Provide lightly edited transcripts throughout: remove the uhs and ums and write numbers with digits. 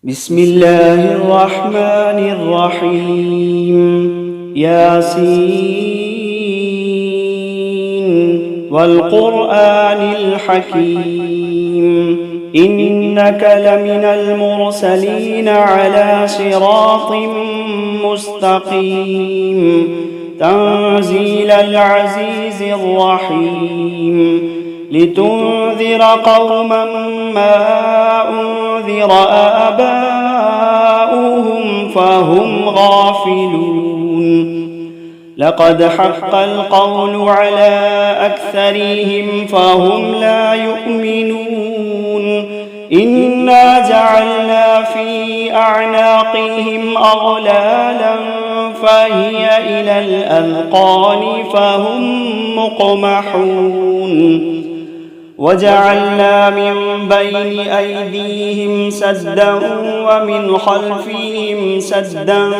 بسم الله الرحمن الرحيم ياسين والقرآن الحكيم إنك لمن المرسلين على صراط مستقيم تنزيل العزيز الرحيم لتنذر قوما ما أنذر آباؤهم فهم غافلون لقد حق القول على أكثرهم فهم لا يؤمنون إنا جعلنا في أعناقهم أغلالا فهي إلى الأذقان فهم مقمحون وجعلنا من بين أيديهم سدا ومن خلفهم سدا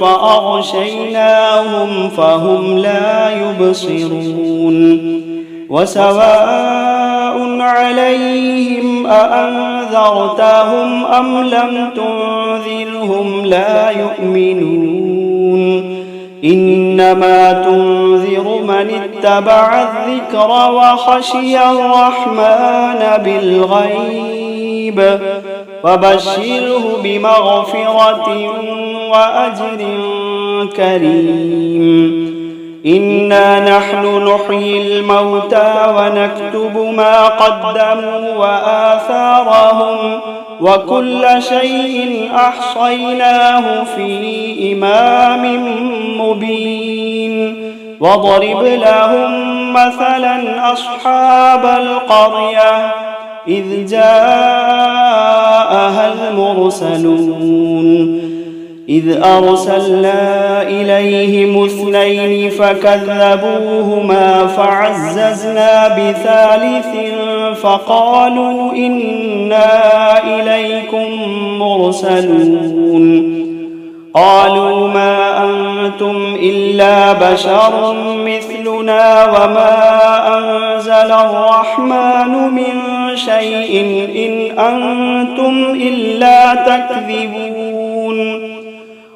فأغشيناهم فهم لا يبصرون وسواء عليهم أأنذرتهم أم لم تنذرهم لا يؤمنون إنما تنذر من اتبع الذكر وخشي الرحمن بالغيب فبشره بمغفرة وأجر كريم إنا نحن نحيي الموتى ونكتب ما قدموا وآثارهم وكل شيء أحصيناه في إمام مبين واضرب لهم مثلا أصحاب القرية إذ جاءها المرسلون إذ أرسلنا إليهم اثنين فكذبوهما فعززنا بثالث فقالوا إنا إليكم مرسلون قالوا ما أنتم إلا بشر مثلنا وما أنزل الرحمن من شيء إن أنتم إلا تكذبون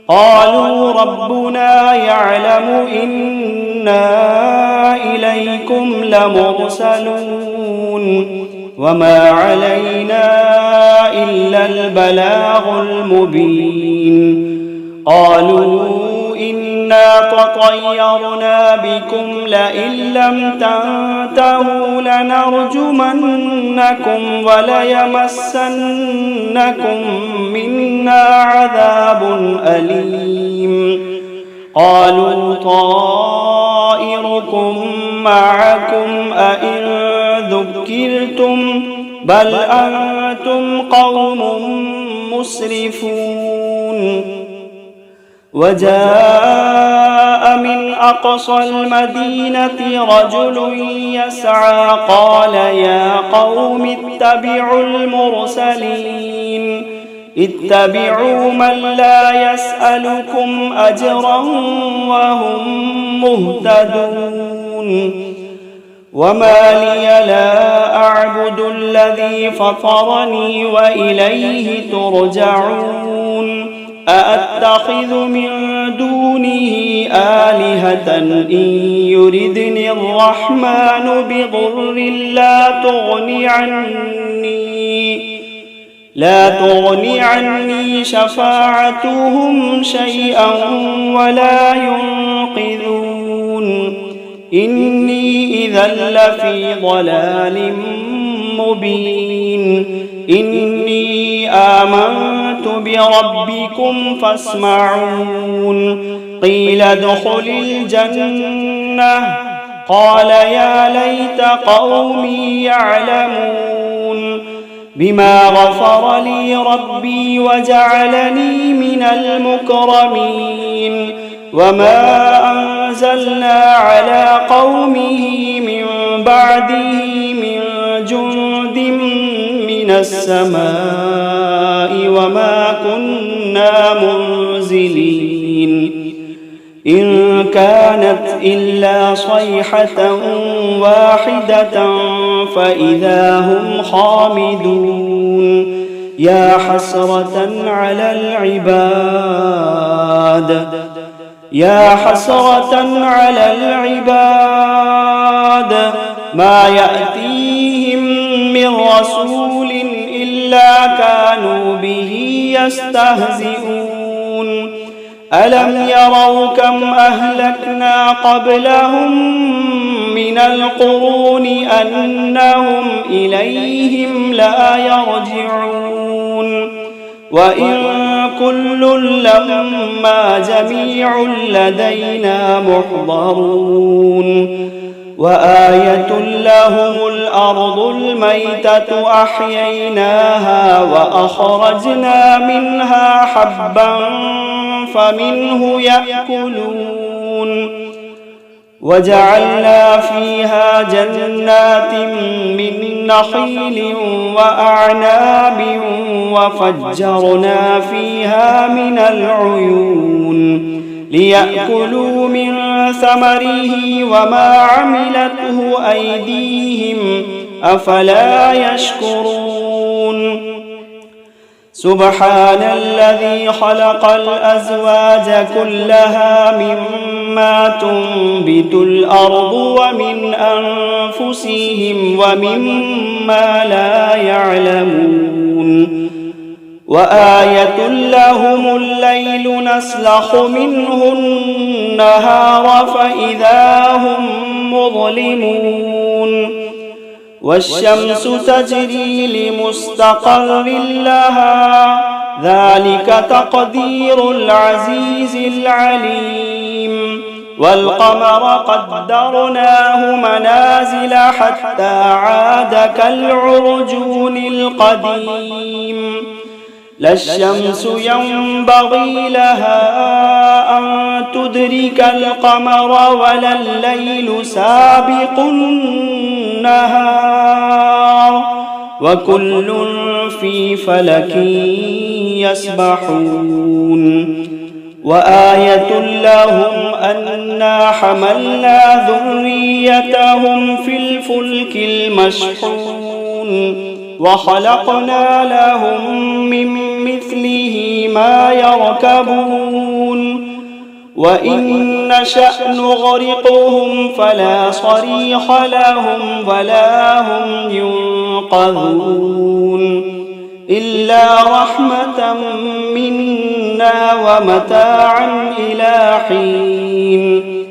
قالوا ربنا يعلم إنا إليكم لمرسلون وما علينا إلا البلاغ المبين قالوا إنا تطيرنا بكم لئن لم تنتهوا لنرجمنكم وليمسنكم منا عذاب أليم قالوا طائركم معكم أئن ذكرتم بل أنتم قوم مسرفون وجاء من أقصى المدينة رجل يسعى قال يا قوم اتبعوا المرسلين اتبعوا من لا يسألكم أجرا وهم مهتدون وما لي لا أعبد الذي فطرني وإليه ترجعون أأتخذ من دونه آلهة إن يردني الرحمن بضر لا تغني عني شفاعتهم شيئا ولا ينقذون إني إذا لفي ضلال مبين إني آمنت بربكم فاسمعون قيل ادخل الجنة قال يا ليت قومي يعلمون بما غفر لي ربي وجعلني من المكرمين وما أنزلنا على قومه من بعده من جند من السماء وما كنا منزلين إن كانت إلا صيحة واحدة فإذا هم خامدون يا حسرة على العباد يا حسرة على العباد ما يأتيهم من رسول إلا كانوا به يستهزئون ألم يروا كم أهلكنا قبلهم من القرون أنهم إليهم لا يرجعون وإن كل لما جميع لدينا محضرون وآية لهم الأرض الميتة أحييناها وأخرجنا منها حبا فمنه يأكلون وجعلنا فيها جنات من نخيل وأعناب وفجرنا فيها من العيون ليأكلوا من ثمره وما عملته أيديهم أفلا يشكرون سبحان الذي خلق الأزواج كلها مما تنبت الأرض ومن أنفسهم ومما لا يعلمون وآية لهم الليل نسلخ منه النهار فإذا هم مظلمون والشمس تجري لمستقر لها ذلك تقدير العزيز العليم والقمر قدرناه منازل حتى عاد كالعرجون القديم لا الشمس ينبغي لها أن تدرك القمر ولا الليل سابق النهار وكل في فلك يسبحون وآية لهم أنا حملنا ذريتهم في الفلك المشحون وخلقنا لهم من مثله ما يركبون وإن نشأ نغرقهم فلا صريخ لهم ولا هم ينقذون إلا رحمة منا ومتاعا إلى حين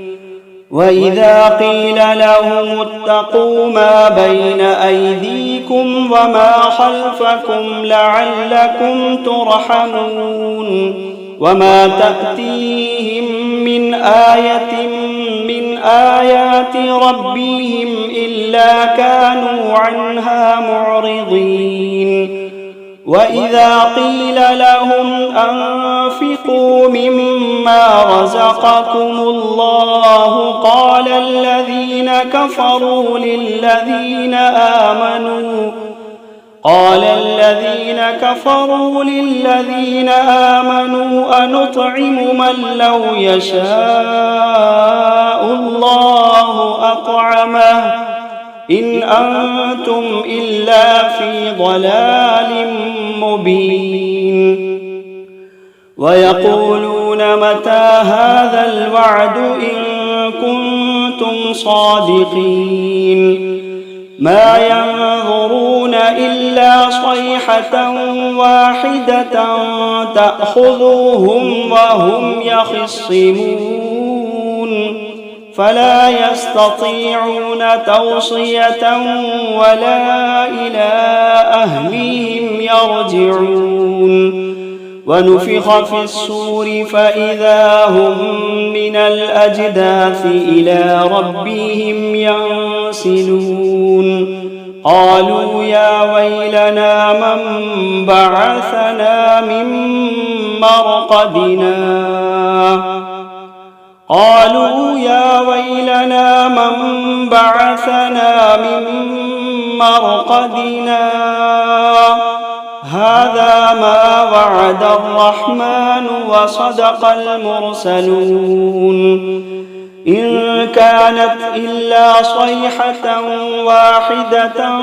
وإذا قيل لهم اتقوا ما بين أيديكم وما خلفكم لعلكم ترحمون وما تأتيهم من آية من آيات ربهم إلا كانوا عنها معرضين وإذا قيل لهم أنفقوا مما رزقكم الله قال الذين كفروا للذين آمنوا أنطعم من لو يشاء الله أطعمه إن أنتم إلا في ضلال مبين ويقولون متى هذا الوعد إن كنتم صادقين ما ينظرون إلا صيحة واحدة تأخذهم وهم يخصمون فلا يستطيعون توصية ولا إلى أهلهم يرجعون ونفخ في الصور فإذا هم من الأجداث إلى ربهم ينسلون قالوا يا ويلنا من بعثنا من مرقدنا هذا ما وعد الرحمن وصدق المرسلون إن كانت إلا صيحة واحدة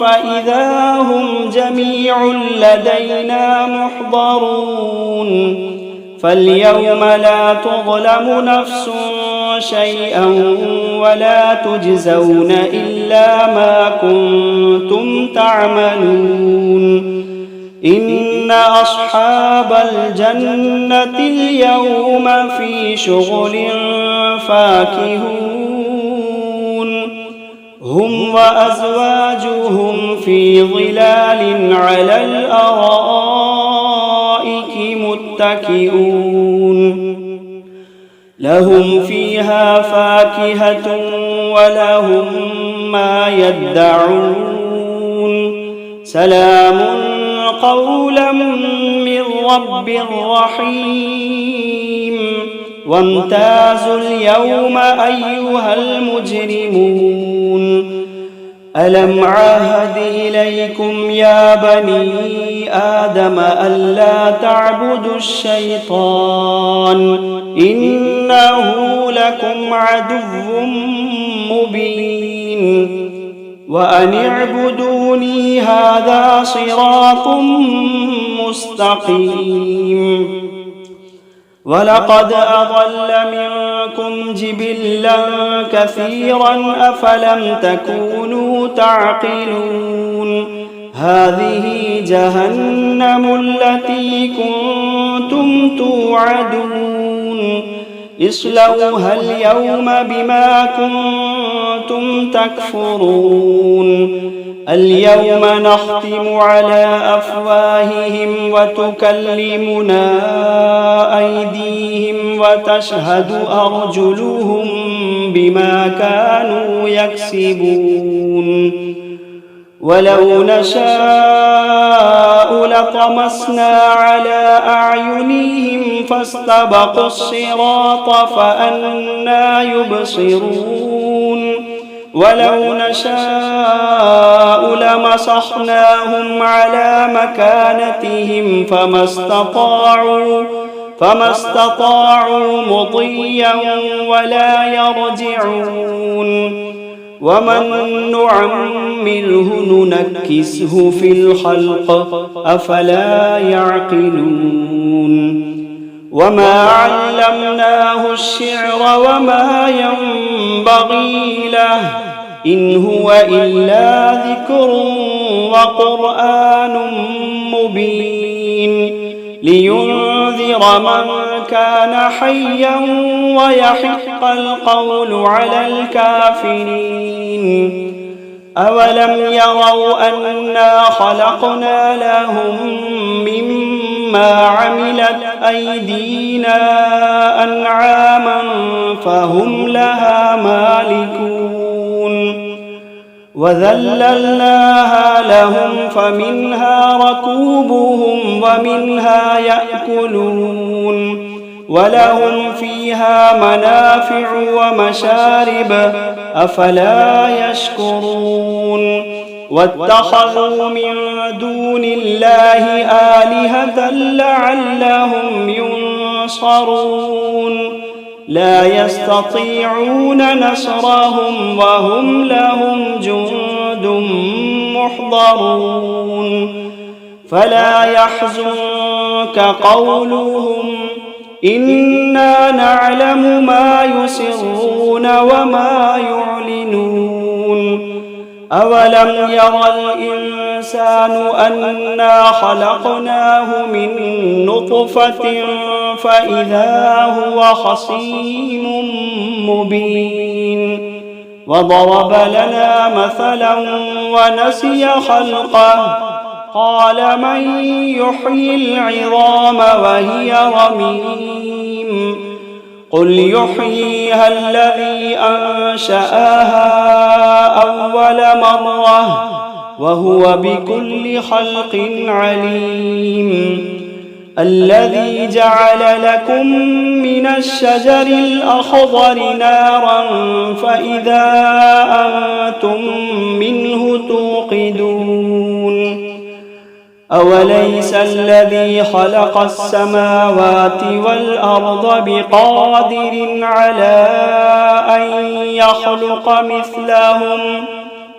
فإذا هم جميع لدينا محضرون فاليوم لا تظلم نفس شيئا ولا تجزون إلا ما كنتم تعملون إن أصحاب الجنة اليوم في شغل فاكهون هم وأزواجهم في ظلال على الأرائك متكئون لهم فيها فاكهة ولهم ما يدعون سلام قولا من رب رحيم وامتازوا اليوم أيها المجرمون ألم عاهد إليكم يا بني آدم ألا تعبدوا الشيطان إنه لكم عدو مبين وأن اعبدوني هذا صراط مستقيم ولقد أضل منكم جبلا كثيرا أفلم تكونوا تعقلون هذه جهنم التي كنتم توعدون اصلوها اليوم بما كنتم تكفرون اليوم نختم على أفواههم وتكلمنا أيديهم وتشهد أرجلهم بما كانوا يكسبون ولو نشاء لطمسنا على أعينهم فاستبقوا الصراط فأنى يبصرون ولو نشاء لمسخناهم على مكانتهم فما استطاعوا مضيا ولا يرجعون ومن نعمره ننكسه في الخلق أفلا يعقلون وما علمناه الشعر وما ينبغي له إن هو إلا ذكر وقرآن مبين لينذر من كان حيا ويحق القول على الكافرين أولم يروا أنا خلقنا لهم مما عملت أيدينا أنعاما فهم لها مالكون وذللناها لهم فمنها ركوبهم ومنها يأكلون ولهم فيها منافع ومشارب أفلا يشكرون واتخذوا من دون الله آلهة لعلهم ينصرون لا يستطيعون نصرهم وهم لهم جند محضرون فلا يحزنك قولهم إنا نعلم ما يسرون وما يعلنون أولم ير الإنسان أنا خلقناه من نطفة فإذا هو خصيم مبين وضرب لنا مثلا ونسي خلقه قال من يحيي العظام وهي رميم قل يحييها الذي أنشأها أول مرة وهو بكل خلق عليم الذي جعل لكم من الشجر الأخضر نارا فإذا أنتم منه توقدون أوليس الذي خلق السماوات والأرض بقادر على أن يخلق مثلهم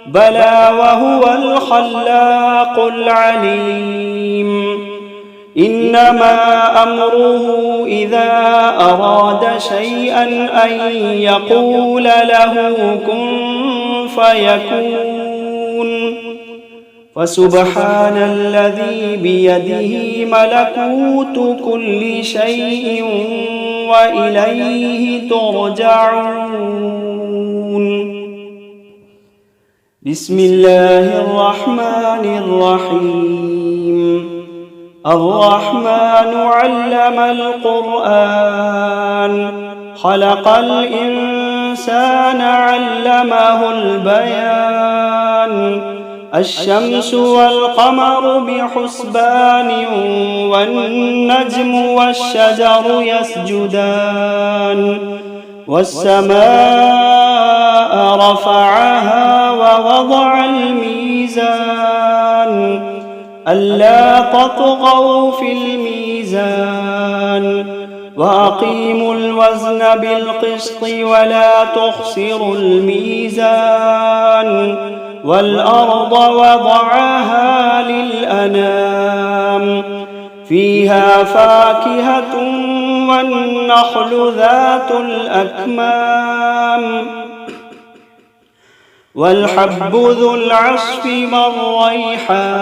بلى وهو الخلاق العليم إنما أمره إذا أراد شيئا أن يقول له كن فيكون فسبحان الذي بيده ملكوت كل شيء وإليه ترجعون بسم الله الرحمن الرحيم الرحمن علم القرآن خلق الإنسان علمه البيان الشمس والقمر بحسبان والنجم والشجر يسجدان والسماء رفعها ووضع الميزان ألا تطغوا في الميزان وأقيموا الوزن بالقسط ولا تخسروا الميزان والأرض وضعها للأنام فيها فاكهة والنخل ذات الأكمام والحب ذو العصف والريحان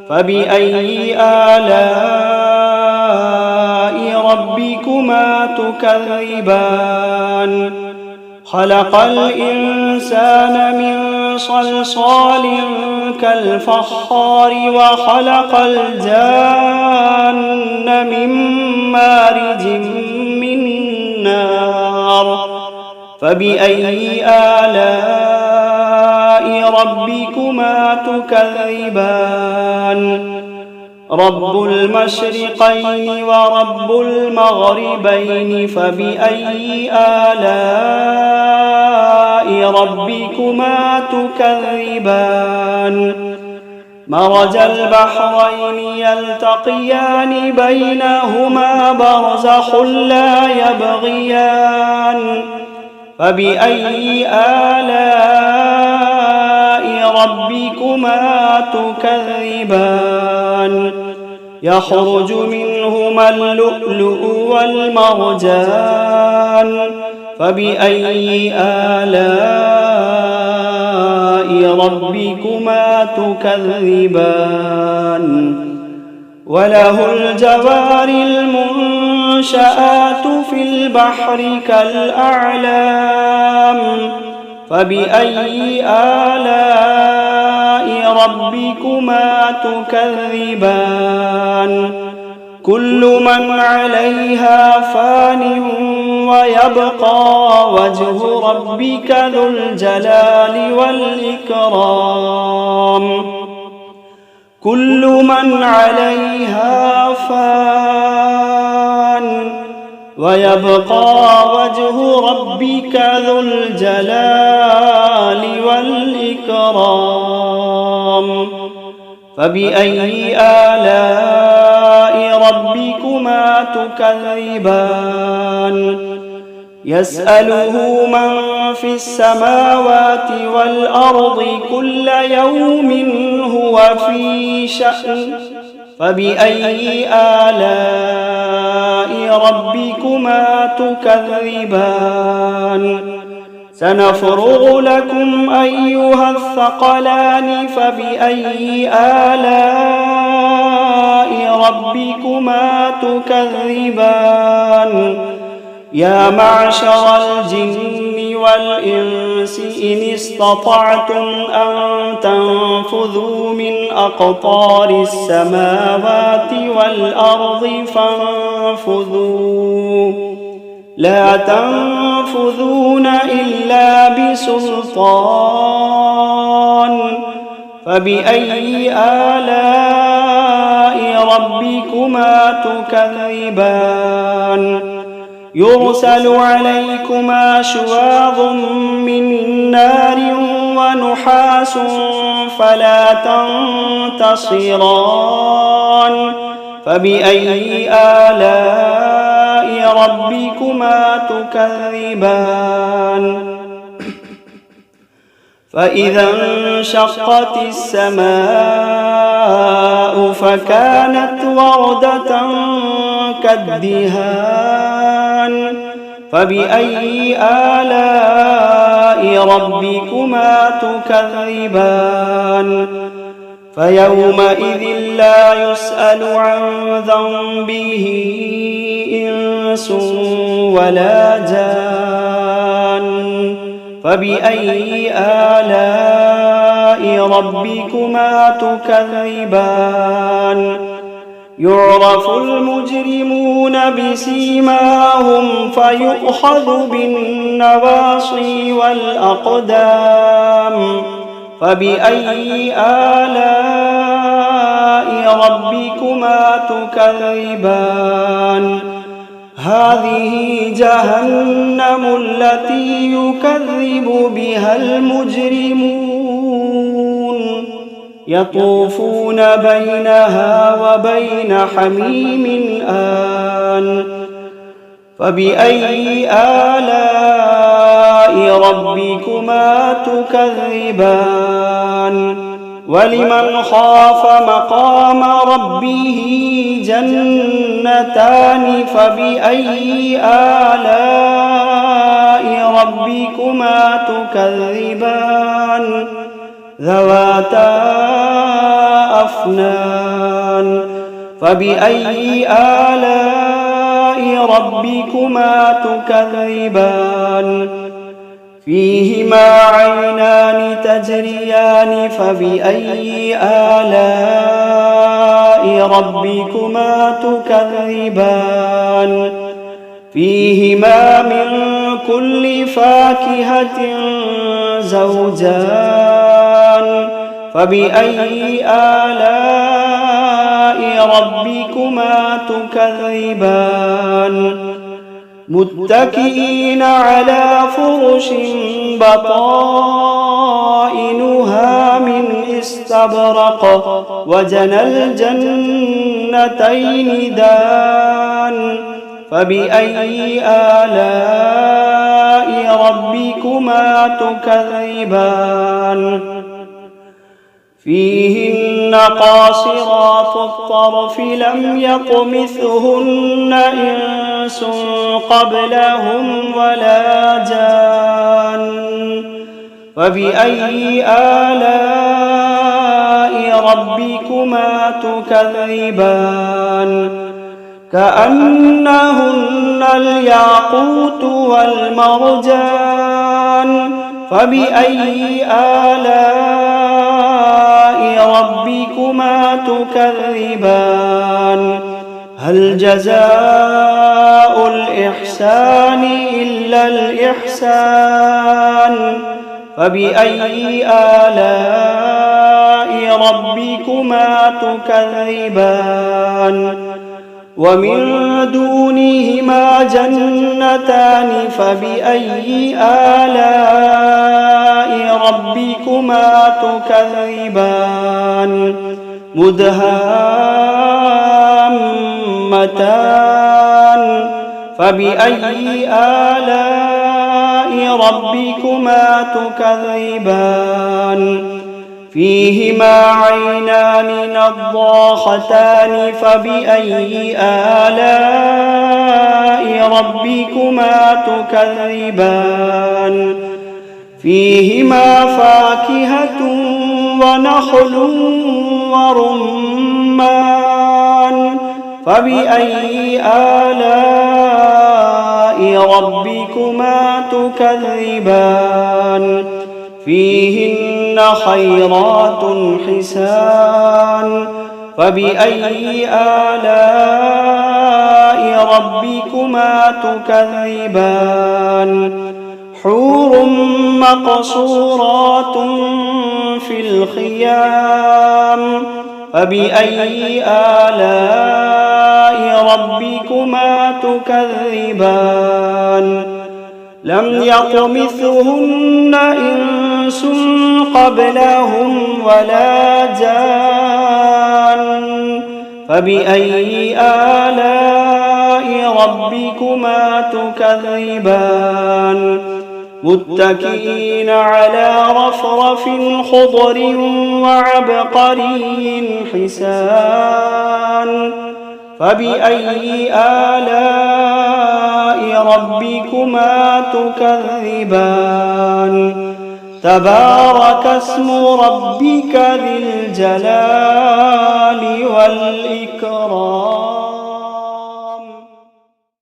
فبأي آلاء ربكما تكذبان خلق الإنسان من صلصال كالفخار وخلق الجان من مارج من نار فبأي آلاء ربكما تكذبان رب المشرقين ورب المغربين فبأي آلاء ربكما تكذبان مرج البحرين يلتقيان بينهما برزخ لا يبغيان فبأي آلاء ربكما تكذبان يخرج منهما اللؤلؤ والمرجان فبأي آلاء ربكما تكذبان وله الجوار المنشآت في البحر كالأعلام فبأي آلاء ربكما تكذبان كل من عليها فان ويبقى وجه ربك ذو الجلال والإكرام كل من عليها فان ويبقى وجه ربك ذو الجلال والإكرام فبأي آلاء ربكما تكذبان يسأله من في السماوات والأرض كل يوم هو في شأن فبأي آلاء ربكما تكذبان سنفرغ لكم أيها الثقلان فبأي آلاء ربكما تكذبان يا معشر الجن والإنس إن استطعتم أن تنفذوا من أقطار السماوات والأرض فانفذوا لا تنفذون إلا بسلطان فبأي آلاء ربكما تكذبان يرسل عليكما شواظ من نار ونحاس فلا تنتصران فبأي آلاء ربكما تكذبان فإذا انشقت السماء فكانت وردة كالدهان فبأي آلاء ربكما تكذبان فيومئذ لا يسأل عن ذنبه إنس ولا جان فبأي آلاء ربكما تكذبان يعرف المجرمون بسيماهم فيؤخذ بالنواصي والأقدام فبأي آلاء ربكما تكذبان هذه جهنم التي يكذب بها المجرمون يطوفون بينها وبين حميم آن فبأي آلاء ربكما تكذبان ولمن خاف مقام ربه جنتان فبأي آلاء ربكما تكذبان ذواتا أفنان فبأي آلاء ربكما تكذبان فيهما عينان تجريان فبأي آلاء ربكما تكذبان فيهما من كل فاكهة زوجان فبأي آلاء ربكما تكذبان متكئين على فرش بطائنها من استبرق وجنى الجنتين دان فبأي آلاء ربكما تكذبان فيهن قاصرات الطرف لم يطمثهن إنس قبلهم ولا جان فبأي آلاء ربكما تكذبان كأنهن الياقوت والمرجان فبأي آلاء ربكما تكذبان هل جزاء الإحسان إلا الإحسان فبأي آلاء ربكما تكذبان ومن دونهما جنتان فبأي آلاء ربكما تكذبان مدهامتان فبأي آلاء ربكما تكذبان فيهما عينان نضاختان فبأي آلاء ربكما تكذبان فيهما فاكهة ونخل ورمان فبأي آلاء ربكما تكذبان فيهن خيرات حسان فبأي آلاء ربكما تكذبان حور مقصورات في الخيام فبأي آلاء ربكما تكذبان لم يطمثهن إنس إنس قبلهم ولا جان فبأي آلاء ربكما تكذبان متكئين على رفرف خضر وعبقري حسان فبأي آلاء ربكما تكذبان تبارك اسم ربك ذي الجلال